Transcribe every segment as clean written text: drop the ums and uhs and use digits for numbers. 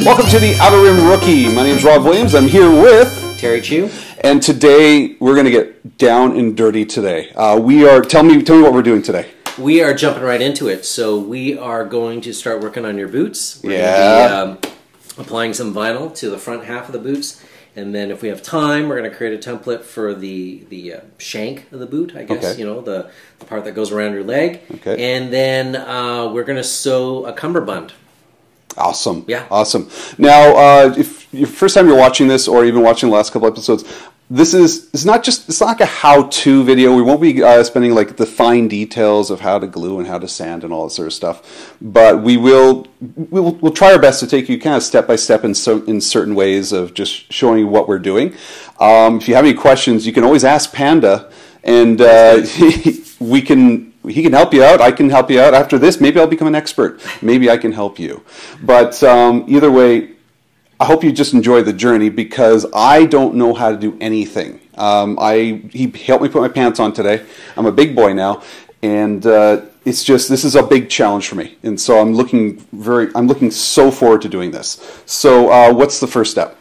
Welcome to the Outer Rim Rookie. My name is Rob Williams. I'm here with Terry Chu. And today we're going to get down and dirty today. We are. Tell me what we're doing today. We are jumping right into it. So we are going to start working on your boots. We're going to be applying some vinyl to the front half of the boots. And then if we have time, we're going to create a template for the shank of the boot, I guess, okay. You know, the part that goes around your leg. Okay. And then we're going to sew a cummerbund. Awesome. Yeah. Awesome. Now, if your first time you're watching this or even watching the last couple episodes, it's not like a how-to video. We won't be spending like the fine details of how to glue and how to sand and all that sort of stuff. But we'll try our best to take you kind of step by step in certain ways of just showing you what we're doing. If you have any questions, you can always ask Panda, and he can help you out. I can help you out. After this, maybe I'll become an expert. Maybe I can help you. But either way, I hope you just enjoy the journey because I don't know how to do anything. He helped me put my pants on today. I'm a big boy now, and this is a big challenge for me. And so I'm looking so forward to doing this. So what's the first step?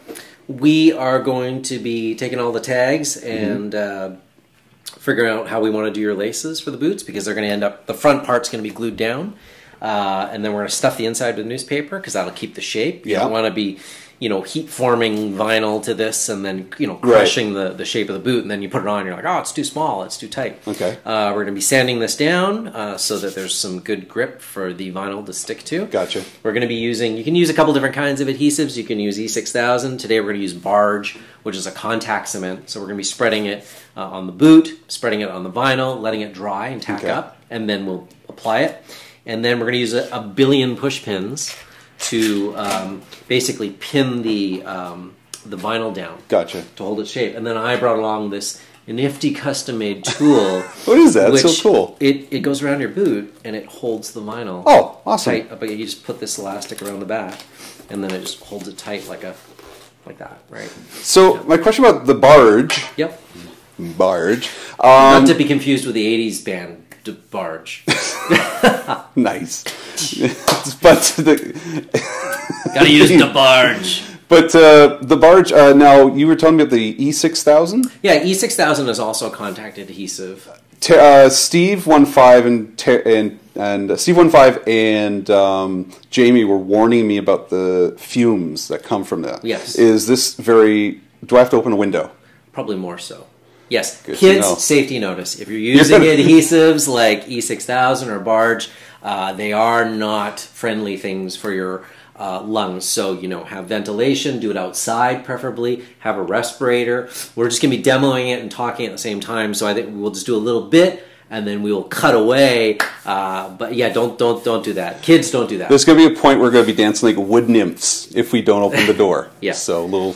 We are going to be taking all the tags and figuring out how we want to do your laces for the boots because they're going to end up, the front part's going to be glued down, and then we're going to stuff the inside with newspaper because that'll keep the shape. You don't want to be, heat forming vinyl to this and then, crushing the shape of the boot, and then you put it on and you're like, oh, it's too small, it's too tight. Okay. We're going to be sanding this down so that there's some good grip for the vinyl to stick to. Gotcha. We're going to be using, you can use a couple different kinds of adhesives. You can use E6000. Today we're going to use Barge, which is a contact cement. So we're going to be spreading it on the boot, spreading it on the vinyl, letting it dry and tack up, and then we'll apply it. And then we're going to use a billion push pins to basically pin the vinyl down. Gotcha. To hold its shape. And then I brought along this nifty custom-made tool. What is that? It's so cool. It goes around your boot and it holds the vinyl. Oh, awesome. Tight. But you just put this elastic around the back and then it just holds it tight like that, right? So my question about the Barge. Yep. Barge. Not to be confused with the 80s band Barge. Nice. But gotta use the Barge. But the Barge, now you were telling me about the E6000? Yeah, E6000 is also contact adhesive. Steve15 and Steve15 and Jamie were warning me about the fumes that come from that. Yes. Is this do I have to open a window? Probably more so. Yes. Good Kids, safety notice. If you're using adhesives like E6000 or Barge, they are not friendly things for your lungs. So, have ventilation, do it outside preferably, have a respirator. We're just going to be demoing it and talking at the same time, so I think we'll just do a little bit and then we will cut away. But yeah, don't do that. Kids, don't do that. There's going to be a point where we're going to be dancing like wood nymphs if we don't open the door. Yeah. So a little...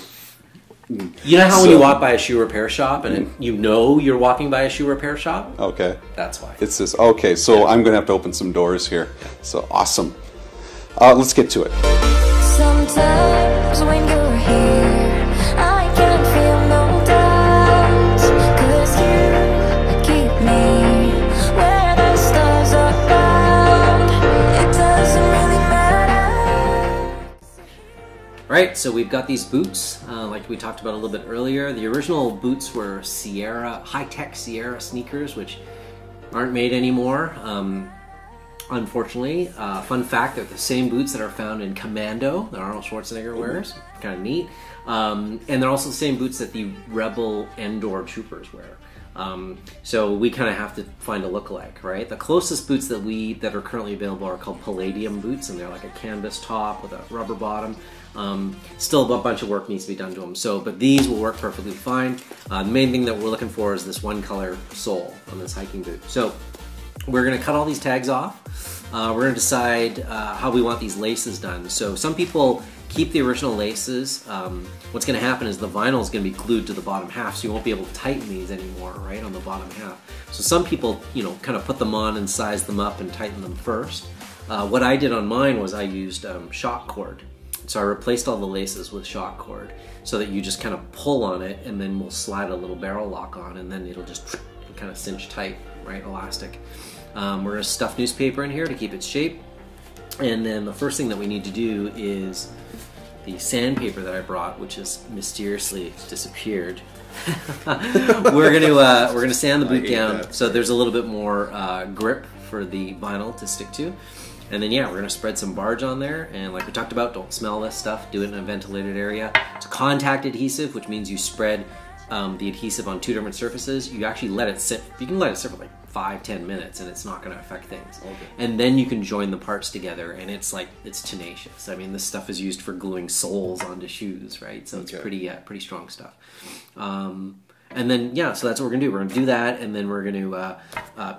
You know how when you walk by a shoe repair shop and you're walking by a shoe repair shop? Okay. That's why. It's this. Okay, so I'm going to have to open some doors here. So awesome. Let's get to it. Sometimes when you're here, I can feel no doubts, 'cause you keep me where the stars are bound. It doesn't really matter. Right, so we've got these boots, like we talked about a little bit earlier. The original boots were high-tech Sierra sneakers, which aren't made anymore, unfortunately. Fun fact, they're the same boots that are found in Commando, that Arnold Schwarzenegger wears. Kind of neat. And they're also the same boots that the Rebel Endor troopers wear. So we kind of have to find a lookalike, right? The closest boots that are currently available are called Palladium boots, and they're like a canvas top with a rubber bottom. Still a bunch of work needs to be done to them. but these will work perfectly fine. The main thing that we're looking for is this one color sole on this hiking boot. So we're going to cut all these tags off. We're going to decide how we want these laces done. So some people keep the original laces. What's going to happen is the vinyl is going to be glued to the bottom half, so you won't be able to tighten these anymore, right, on the bottom half. So some people, kind of put them on and size them up and tighten them first. What I did on mine was I used shock cord. So I replaced all the laces with shock cord so that you just kind of pull on it and then we'll slide a little barrel lock on and then it'll just kind of cinch tight, right, elastic. We're going to stuff newspaper in here to keep its shape. And then the first thing that we need to do is the sandpaper that I brought, which has mysteriously disappeared. we're gonna sand the boot down so there's a little bit more grip for the vinyl to stick to. And then, yeah, we're going to spread some barge on there. And like we talked about, don't smell this stuff. Do it in a ventilated area. It's a contact adhesive, which means you spread the adhesive on 2 different surfaces. You actually let it sit. You can let it sit for like 5-10 minutes and it's not going to affect things. Okay. And then you can join the parts together and it's tenacious. I mean, this stuff is used for gluing soles onto shoes, right? So it's pretty strong stuff. And then, yeah, so that's what we're going to do. We're going to do that, and then we're going to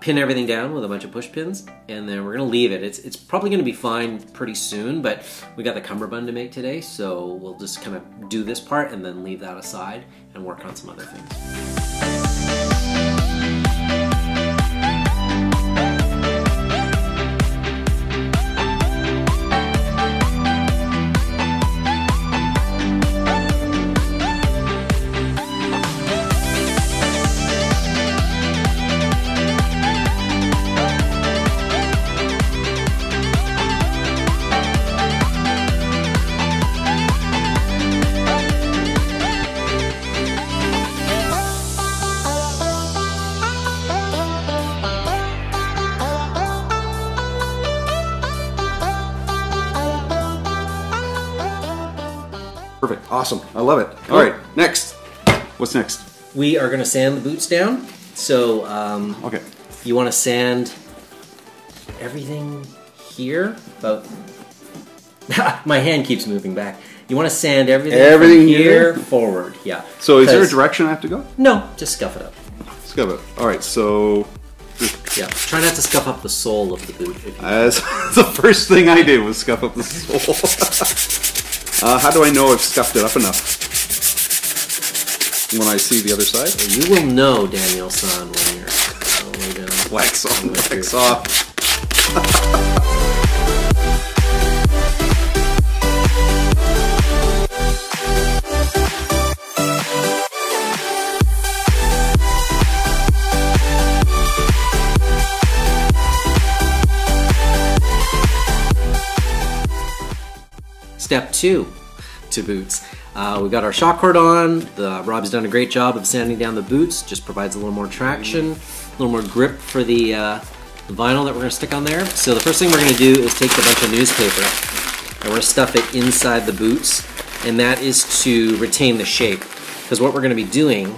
pin everything down with a bunch of push pins, and then we're going to leave it. It's probably going to be fine pretty soon, but we got the cummerbund to make today, so we'll just kind of do this part and then leave that aside and work on some other things. Perfect. Awesome. I love it. All right. Next. What's next? We are going to sand the boots down. So, okay. You want to sand everything here. About my hand keeps moving back. You want to sand everything from here forward. Yeah. So, is there a direction I have to go? No, just scuff it up. Scuff it. All right. So. Yeah. Try not to scuff up the sole of the boot. If you That's the first thing I did was scuff up the sole. How do I know I've scuffed it up enough? When I see the other side? Well, you will know, Daniel-san, when you're all the way down. Wax on, wax off. Step 2 to boots. We've got our shock cord on. Rob's done a great job of sanding down the boots. Just provides a little more traction, a little more grip for the vinyl that we're going to stick on there. So the first thing we're going to do is take a bunch of newspaper and we're going to stuff it inside the boots, and that is to retain the shape. Because what we're going to be doing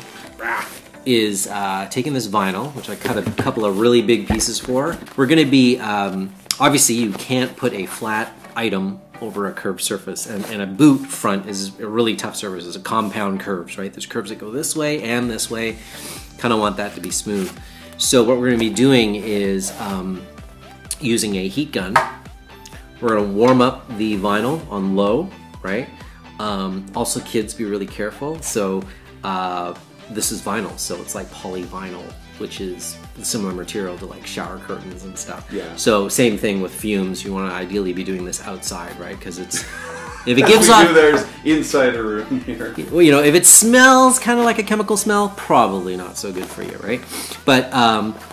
is taking this vinyl, which I cut a couple of really big pieces for. We're going to be, obviously you can't put a flat item over a curved surface, and a boot front is a really tough surface. It's a compound curves, right? There's curves that go this way and this way. Kind of want that to be smooth. So what we're going to be doing is using a heat gun. We're going to warm up the vinyl on low, right? Also, kids, be really careful. So this is vinyl, so it's like polyvinyl, which is a similar material to like shower curtains and stuff. Yeah. So same thing with fumes. You want to ideally be doing this outside, right? Because it's if it gives off. There's inside a room here. Well, you know, if it smells kind of like a chemical smell, probably not so good for you, right? But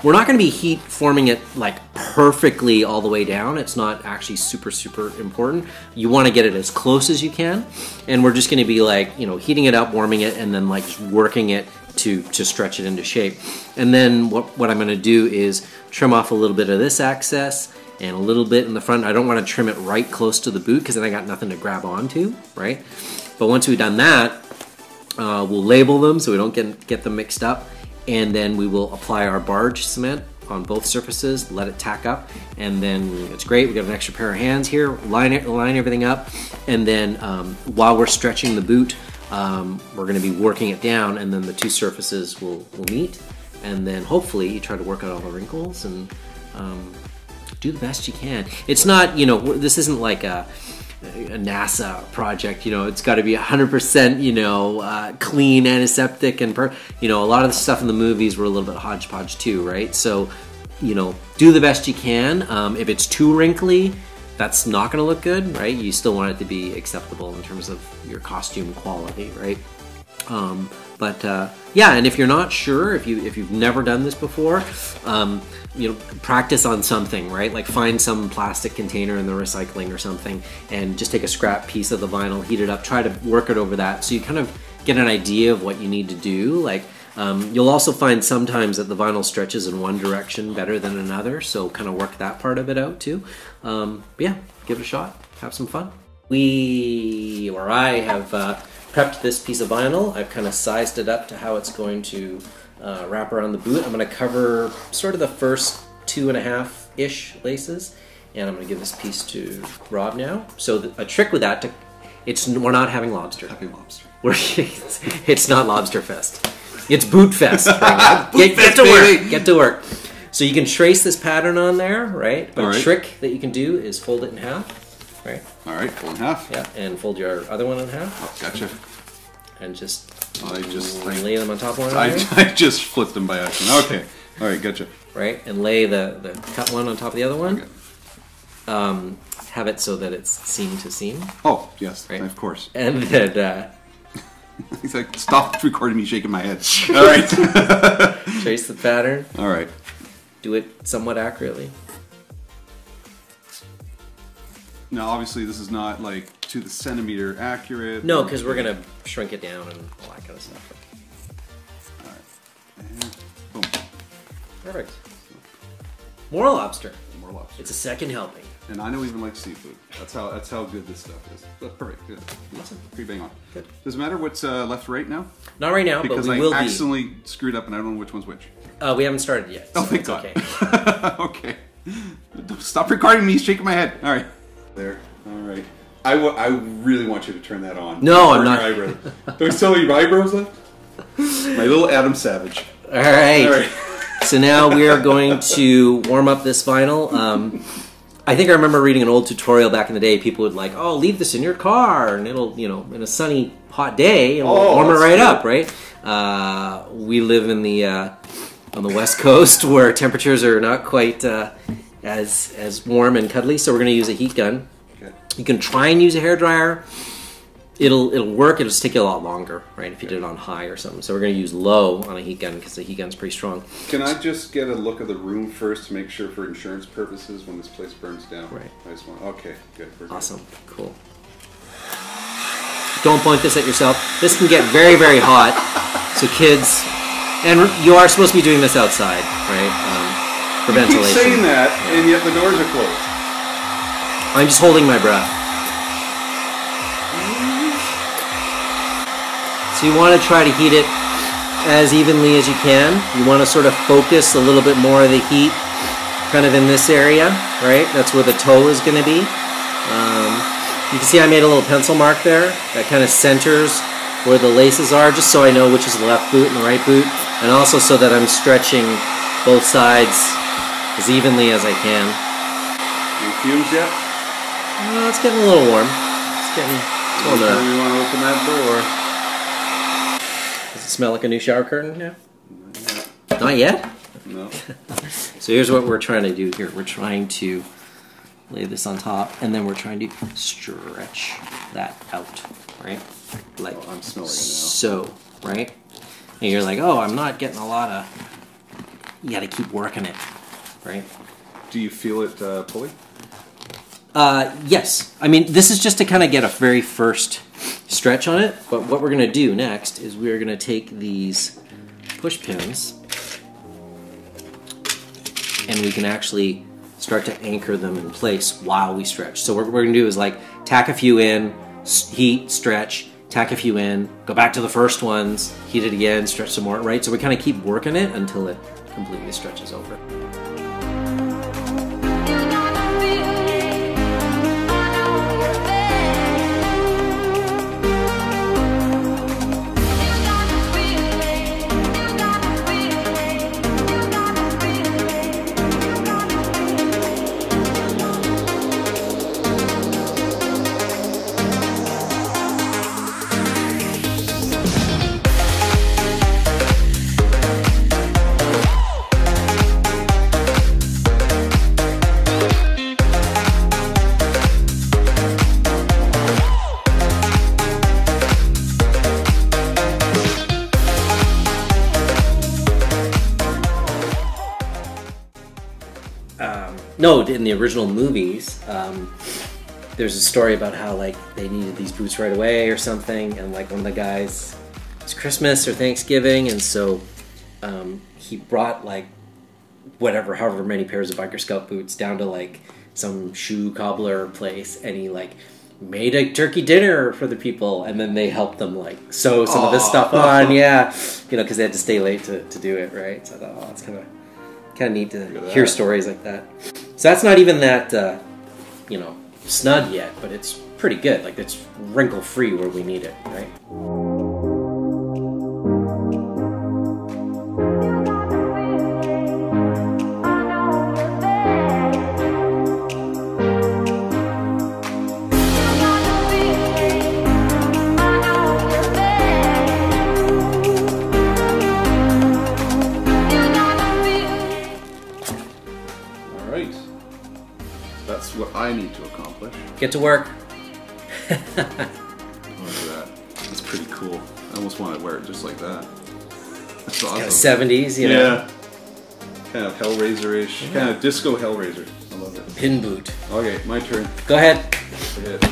we're not going to be heat forming it like perfectly all the way down. It's not actually super important. You want to get it as close as you can, and we're just going to be like, you know, heating it up, warming it, and then like just working it to stretch it into shape. And then what I'm going to do is trim off a little bit of this excess and a little bit in the front. I don't want to trim it right close to the boot because then I got nothing to grab onto, right? But once we've done that, we'll label them so we don't get them mixed up, and then we will apply our barge cement on both surfaces, let it tack up, and then it's great. We got an extra pair of hands here, line everything up, and then while we're stretching the boot, we're going to be working it down, and then the two surfaces will meet, and then hopefully you try to work out all the wrinkles and do the best you can. It's not, you know, this isn't like a NASA project, you know, it's got to be 100%, you know, clean, antiseptic, and you know, a lot of the stuff in the movies were a little bit hodgepodge too, right? So, you know, do the best you can. If it's too wrinkly, that's not going to look good, right? You still want it to be acceptable in terms of your costume quality, right? Yeah, and if you're not sure, if you've never done this before, practice on something, right? Like find some plastic container in the recycling or something, and just take a scrap piece of the vinyl, heat it up, try to work it over that, so you kind of get an idea of what you need to do. Like you'll also find sometimes that the vinyl stretches in one direction better than another, so kind of work that part of it out too. Yeah, give it a shot, have some fun. I have prepped this piece of vinyl. I've kind of sized it up to how it's going to wrap around the boot. I'm going to cover sort of the first 2.5-ish laces, and I'm going to give this piece to Rob now. So a trick with that, we're not having lobster. Having lobster. It's not Lobster Fest. It's Boot Fest. Right? Get to baby. work. Get to work. So you can trace this pattern on there, right? But All a right. trick that you can do is fold it in half, right? All right, fold in half. Yeah, and fold your other one in half. Oh, gotcha. And just I lay them on top of one another. I just flipped them by accident. Okay. All right, gotcha. Right, and lay the cut one on top of the other one. Okay. Have it so that it's seam to seam. Oh, yes, Right. of course. And then He's like, stop recording me shaking my head. All right. trace the pattern. All right. Do it somewhat accurately. Now, obviously, this is not like to the centimeter accurate. No, because we're going to shrink it down and all that kind of stuff. All right. And boom. Perfect. More lobster. More lobster. It's a second helping. And I don't even like seafood. That's how good this stuff is. That's perfect. Good. Awesome. Pretty bang on. Good. Does it matter what's left right now? Not right now, Because but we I will accidentally screwed up and I don't know which one's which. be. We haven't started yet. Oh, so thank it's God. okay. Okay. Stop recording me shaking my head. All right. There. All right. I really want you to turn that on. No, I'm not. Your eyebrows. Do I still have your eyebrows left? My little Adam Savage. All right. All right. So now we are going to warm up this vinyl. I think I remember reading an old tutorial back in the day. People would like, oh, leave this in your car, and it'll, in a sunny, hot day, and we'll warm it right up, right? We live in the on the West Coast where temperatures are not quite as warm and cuddly, so we're going to use a heat gun. Okay. You can try and use a hairdryer. It'll work. It'll just take you a lot longer, right? If you did it on high or something. So we're going to use low on a heat gun because the heat gun's pretty strong. Can I just get a look of the room first to make sure for insurance purposes when this place burns down? Right. I just want. Okay. Good. We're good. Awesome. Cool. Don't point this at yourself. This can get very, very hot. So kids, and you are supposed to be doing this outside, right? For You keep ventilation. saying that, and yet the doors are closed. I'm just holding my breath. So you want to try to heat it as evenly as you can. You want to sort of focus a little bit more of the heat kind of in this area, right? That's where the toe is going to be. You can see I made a little pencil mark there that kind of centers where the laces are, just so I know which is the left boot and the right boot, and also so that I'm stretching both sides as evenly as I can. Any fumes yet? It's getting a little warm. It's going to... We want to open that door. Does it smell like a new shower curtain now? Not yet? No. So here's what we're trying to do here. We're trying to lay this on top, and then we're trying to stretch that out, right? Like I'm smelling it now. so, right? And you're like, oh, I'm not getting a lot of... You got to keep working it, right? Do you feel it pulling? Yes. I mean, this is just to kind of get a very first stretch on it, but what we're going to do next is we're going to take these push pins and we can actually start to anchor them in place while we stretch. So what we're going to do is like tack a few in, heat, stretch, tack a few in, go back to the first ones, heat it again, stretch some more, right? So we kind of keep working it until it completely stretches over. No, in the original movies, there's a story about how like they needed these boots right away or something, and like one of the guys, it's Christmas or Thanksgiving, and so he brought like however many pairs of biker scout boots down to like some shoe cobbler place, and he like made a turkey dinner for the people, and then they helped them like sew some of this stuff on, because they had to stay late to do it, right? So I thought, it's kind of neat to hear stories like that. So that's not even that snug yet, but it's pretty good. Like it's wrinkle free where we need it, right? That's what I need to accomplish. Get to work. Look at that. That's pretty cool. I almost want to wear it just like that. That's awesome. Kind of 70s, you know? Yeah. Kind of Hellraiser-ish. Kind of disco Hellraiser. I love it. Pin boot. Okay, my turn. Go ahead. Hit.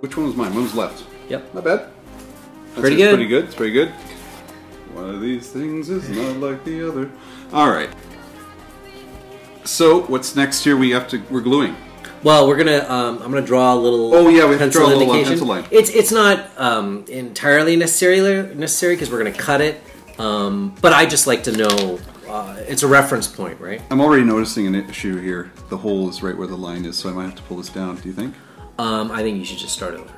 Which one was mine? One was left. Yep. Not bad. That's Pretty good. Pretty good. It's pretty good. One of these things is not like the other. All right. So what's next here? We're gluing. Well, we're gonna. I'm gonna draw a little. Oh yeah, we have to draw a little indication. pencil line. It's not entirely necessary because we're gonna cut it. But I just like to know. It's a reference point, right? I'm already noticing an issue here. The hole is right where the line is, so I might have to pull this down. Do you think? I think you should just start over.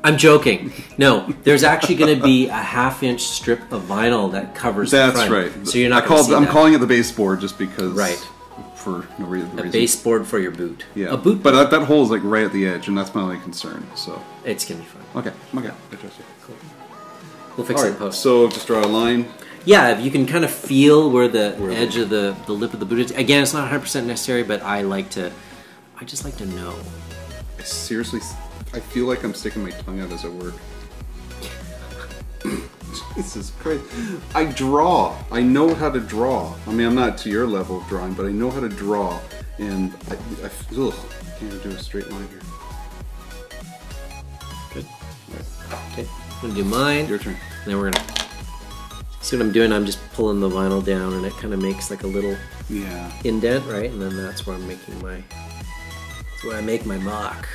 I'm joking. No, there's actually going to be a half-inch strip of vinyl that covers the front. That's right. So you're not going to see I'm that. calling it the baseboard just because. Right. For no reason. A baseboard for your boot. Yeah. A boot. But that hole is like right at the edge, and that's my only concern. So. It's going to be fun. Okay. I trust you. Cool. We'll fix it in post. So just draw a line. Yeah, if you can kind of feel where the edge of the lip of the boot is. Again, it's not 100% necessary, but I just like to know. Seriously, I feel like I'm sticking my tongue out as I work. Jesus Christ. I draw. I know how to draw. I mean, I'm not to your level of drawing, but I know how to draw. And I can't do a straight line here. Good. Okay, I'm going to do mine. Your turn. And then we're going to... See what I'm doing? I'm just pulling the vinyl down, and it kind of makes like a little indent, right? And then that's where I'm making my... That's where I make my mark.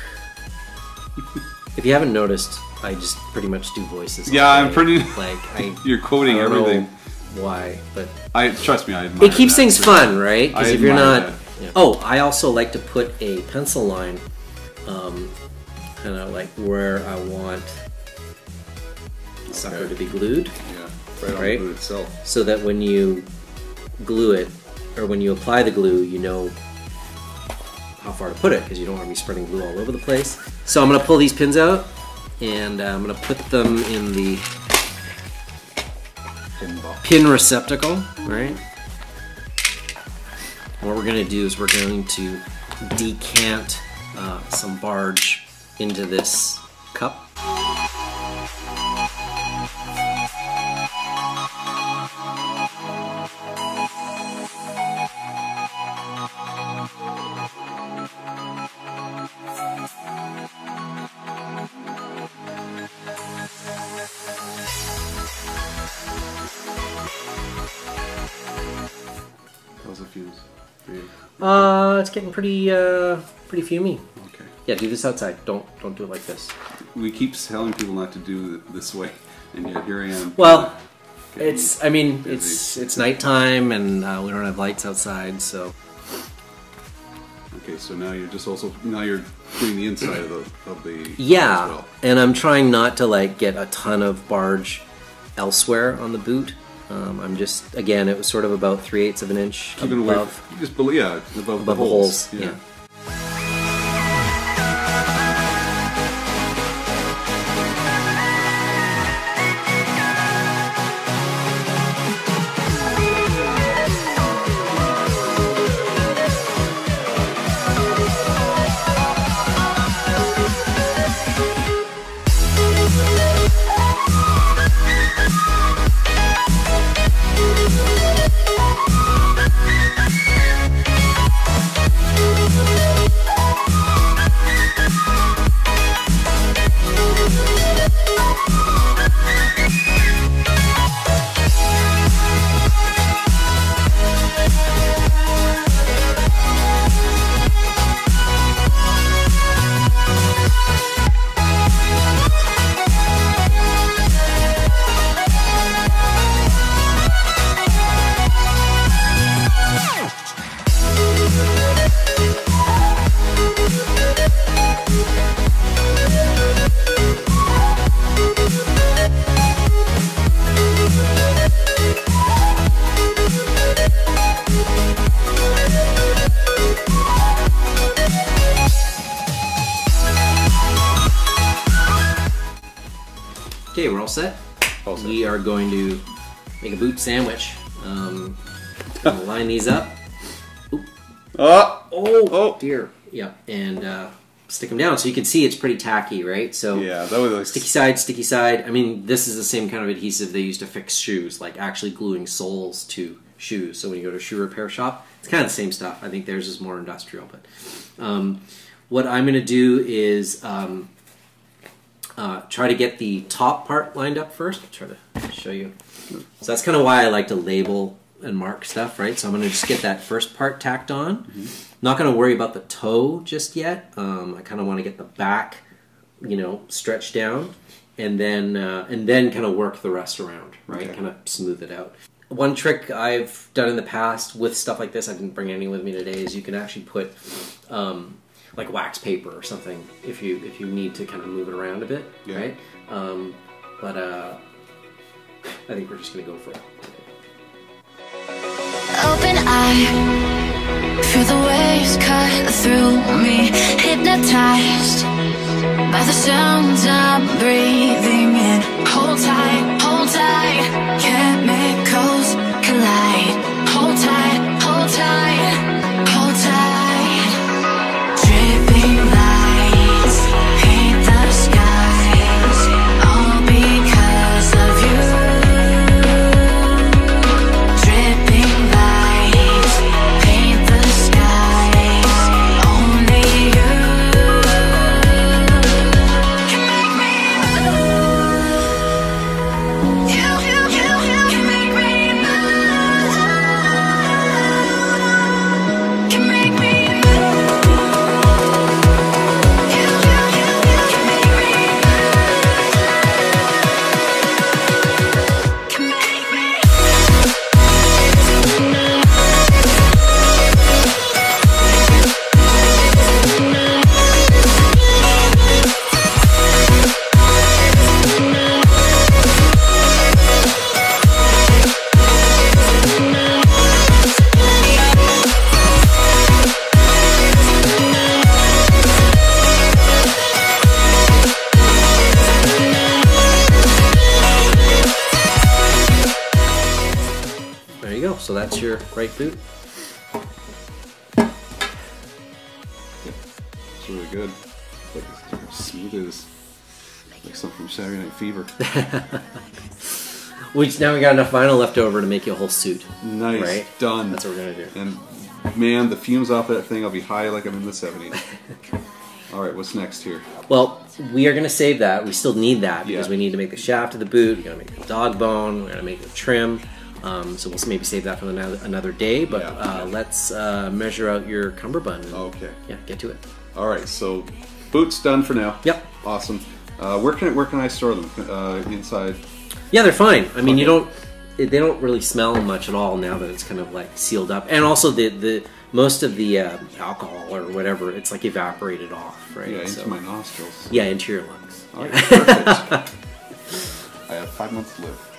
If you haven't noticed, I just pretty much do voices. Yeah, I'm pretty. Like you're quoting everything. Why? But trust me, I admire it keeps that things too. fun, right? Because if you're admire not. that. Yeah. Oh, I also like to put a pencil line, kind of like where I want the sucker to be glued. Yeah, right on the boot itself. So that when you glue it, or when you apply the glue, you know how far to put it, because you don't want to be spreading glue all over the place. So I'm going to pull these pins out, and I'm going to put them in the pin receptacle, right? What we're going to do is we're going to decant some barge into this cup. How's the fuse for you? It's getting pretty fumey. Okay. Yeah, do this outside. Don't do it like this. We keep telling people not to do it this way, and yet here I am. Well, I mean, it's nighttime and we don't have lights outside, so. Okay, so now you're doing the inside of the yeah, as well. And I'm trying not to like get a ton of barge elsewhere on the boot. I'm just, again, it was sort of about 3/8 of an inch above. Above the holes. Yeah. Okay, we're all set. We are going to make a boot sandwich. Gonna line these up. Oop. Oh dear. Yeah, and stick them down so you can see it's pretty tacky, right? So yeah, that was sticky side. I mean, this is the same kind of adhesive they use to fix shoes, like actually gluing soles to shoes. So when you go to a shoe repair shop, it's kind of the same stuff. I think theirs is more industrial, but what I'm going to do is try to get the top part lined up first. I'll try to show you. So that's kind of why I like to label and mark stuff, right? So I'm going to just get that first part tacked on. Not going to worry about the toe just yet. I kind of want to get the back, stretched down, and then kind of work the rest around, right? Okay. Kind of smooth it out. One trick I've done in the past with stuff like this, I didn't bring any with me today, is you can actually put like wax paper or something if you need to kind of move it around a bit, right? But I think we're just gonna go for it. Open eye, feel the waves cut through me, hypnotized by the sounds I'm breathing in. Hold tight, chemicals collide. Hold tight, hold tight, hold tight. Dripping lights paint the skies, all because of you. Dripping lights paint the skies, only you can make me move. You can make me move. Can make me move. You can make me move. Can make me. There you go. So that's your right boot. It's really good. Like as smooth as like something from Saturday Night Fever. Now we got enough vinyl left over to make you a whole suit. Nice, Right? done. That's what we're gonna do. And man, the fumes off that thing, I'll be high like I'm in the 70s. All right, what's next here? Well, we are gonna save that. We still need that because Yeah. we need to make the shaft of the boot. We gotta make the dog bone. We gotta make the trim. So we'll maybe save that for another day. But Yeah. let's measure out your cummerbund. And, Okay. Yeah, get to it. All right, so boots done for now. Yep. Awesome. Where can I store them? Inside. Yeah, they're fine. I mean, Okay. you don't. they don't really smell much at all now that it's kind of like sealed up, and also the most of the alcohol or whatever, it's like evaporated off, right? Yeah, into my nostrils. Yeah, into your lungs. All right, perfect. I have 5 months to live.